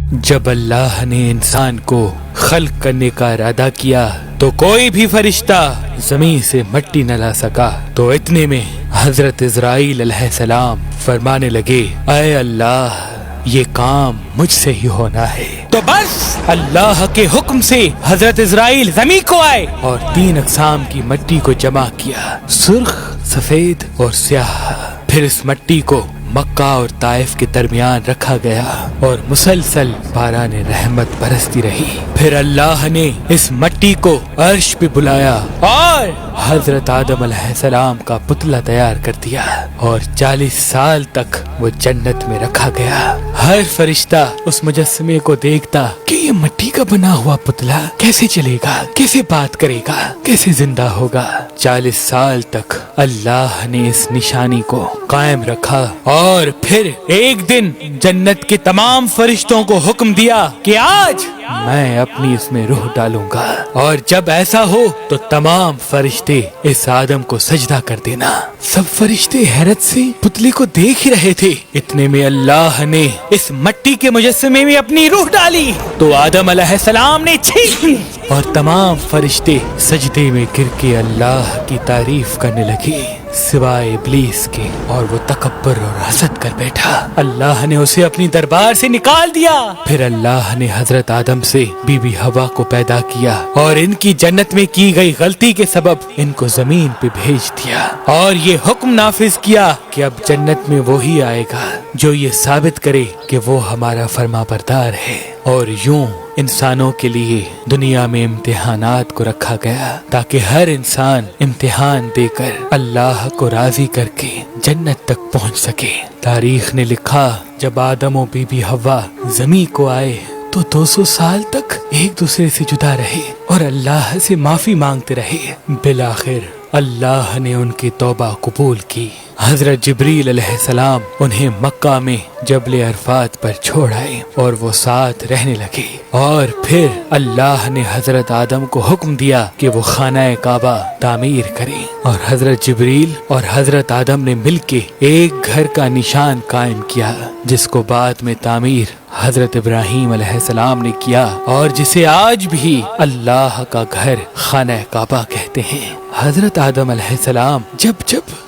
جب اللہ نے انسان کو خلق کرنے کا ارادہ کیا تو کوئی بھی فرشتہ زمین سے مٹی نہ لا سکا۔ تو اتنے میں حضرت عزرائیل علیہ السلام فرمانے لگے، اے اللہ یہ کام مجھ سے ہی ہونا ہے۔ تو بس اللہ کے حکم سے حضرت عزرائیل زمین کو آئے اور 3 اقسام کی مٹی کو جمع کیا، سرخ، سفید اور سیاہ۔ پھر اس مٹی کو مکہ اور طائف کے درمیان رکھا گیا اور مسلسل باران رحمت برستی رہی۔ پھر اللہ نے اس مٹی کو عرش پہ بلایا اور حضرت آدم علیہ السلام کا پتلا تیار کر دیا اور 40 سال تک وہ جنت میں رکھا گیا۔ ہر فرشتہ اس مجسمے کو دیکھتا کہ یہ مٹی کا بنا ہوا پتلا کیسے چلے گا، کیسے بات کرے گا، کیسے زندہ ہوگا۔ 40 سال تک اللہ نے اس نشانی کو قائم رکھا اور پھر ایک دن جنت کے تمام فرشتوں کو حکم دیا کہ آج میں اپنی اس میں روح ڈالوں گا، اور جب ایسا ہو تو تمام فرشتے اس آدم کو سجدہ کر دینا۔ سب فرشتے حیرت سے پتلے کو دیکھ ہی رہے تھے۔ اتنے میں اللہ نے اس مٹی کے مجسمے میں اپنی روح ڈالی تو آدم علیہ السلام نے چھینک لی اور تمام فرشتے سجدے میں گر کے اللہ کی تعریف کرنے لگے سوائے ابلیس کے، اور وہ تکبر اور حسد کر بیٹھا۔ اللہ نے اسے اپنی دربار سے نکال دیا۔ پھر اللہ نے حضرت آدم سے بی بی حوا کو پیدا کیا اور ان کی جنت میں کی گئی غلطی کے سبب ان کو زمین پہ بھیج دیا، اور یہ حکم نافذ کیا کہ اب جنت میں وہی آئے گا جو یہ ثابت کرے کہ وہ ہمارا فرما بردار ہے۔ اور یوں انسانوں کے لیے دنیا میں امتحانات کو رکھا گیا تاکہ ہر انسان امتحان دے کر اللہ کو راضی کر کے جنت تک پہنچ سکے۔ تاریخ نے لکھا جب آدم و بی بی حوا زمین کو آئے تو 200 سال تک ایک دوسرے سے جدا رہے اور اللہ سے معافی مانگتے رہے۔ بالآخر اللہ نے ان کی توبہ قبول کی۔ حضرت جبریل علیہ السلام انہیں مکہ میں جبل عرفات پر چھوڑ آئے اور وہ ساتھ رہنے لگے، اور پھر اللہ نے حضرت آدم کو حکم دیا کہ وہ خانہ کعبہ تعمیر کریں، اور حضرت جبریل اور حضرت آدم نے مل کے ایک گھر کا نشان قائم کیا جس کو بعد میں تعمیر حضرت ابراہیم علیہ السلام نے کیا، اور جسے آج بھی اللہ کا گھر خانہ کعبہ کہتے ہیں۔ حضرت آدم علیہ السلام جب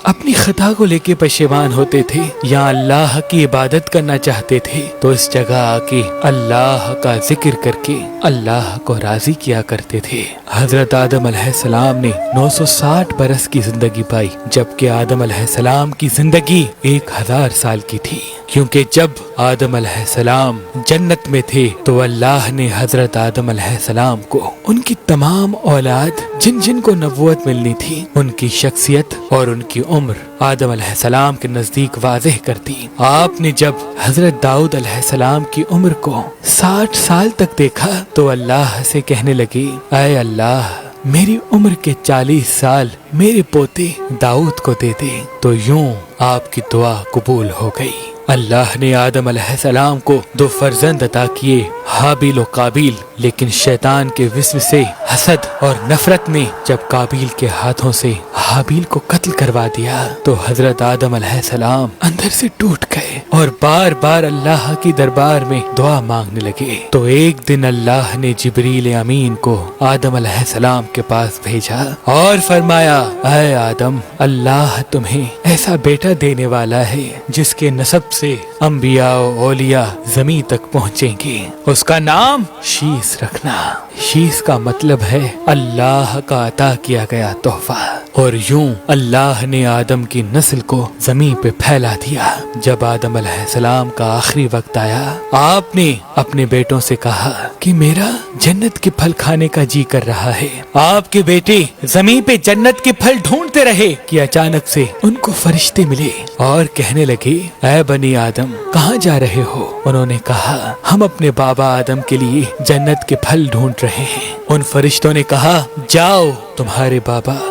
اپنی خطا کو لے کے پشیمان ہوتے تھے یا اللہ کی عبادت کرنا چاہتے تھے تو اس جگہ آ کے اللہ کا ذکر کر کے اللہ کو راضی کیا کرتے تھے۔ حضرت آدم علیہ السلام نے 960 برس کی زندگی پائی، جبکہ آدم علیہ السلام کی زندگی 1000 سال کی تھی، کیونکہ جب آدم علیہ السلام جنت میں تھے تو اللہ نے حضرت آدم علیہ السلام کو ان کی تمام اولاد جن جن کو نبوت ملنی تھی ان کی شخصیت اور ان کی عمر آدم علیہ السلام کے نزدیک واضح کر دی۔ آپ نے جب حضرت داؤد علیہ السلام کی عمر کو 60 سال تک دیکھا تو اللہ سے کہنے لگے، اے اللہ میری عمر کے 40 سال میرے پوتے داؤد کو دے دے۔ تو یوں آپ کی دعا قبول ہو گئی۔ اللہ نے آدم علیہ السلام کو 2 فرزند عطا کیے، حابیل و قابیل، لیکن شیطان کے وسوسے، حسد اور نفرت نے جب قابیل کے ہاتھوں سے حابیل کو قتل کروا دیا تو حضرت آدم علیہ السلام اندر سے ٹوٹ گئے اور بار بار اللہ کی دربار میں دعا مانگنے لگے۔ تو ایک دن اللہ نے جبریل امین کو آدم علیہ السلام کے پاس بھیجا اور فرمایا، اے آدم اللہ تمہیں ایسا بیٹا دینے والا ہے جس کے نسب سے انبیاء و اولیاء زمین تک پہنچیں گے، اس کا نام شیس رکھنا۔ شیس کا مطلب ہے اللہ کا عطا کیا گیا تحفہ۔ اور یوں اللہ نے آدم کی نسل کو زمین پہ پھیلا دیا۔ جب آدم علیہ السلام کا آخری وقت آیا آپ نے اپنے بیٹوں سے کہا کہ میرا جنت کے پھل کھانے کا جی کر رہا ہے۔ آپ کے بیٹے زمین پہ جنت کے پھل ڈھونڈتے رہے کہ اچانک سے ان کو فرشتے ملے اور کہنے لگے، اے بنی آدم کہاں جا رہے ہو؟ انہوں نے کہا، ہم اپنے بابا آدم کے لیے جنت کے پھل ڈھونڈ رہے ہیں۔ ان فرشتوں نے کہا، جاؤ تمہارے بابا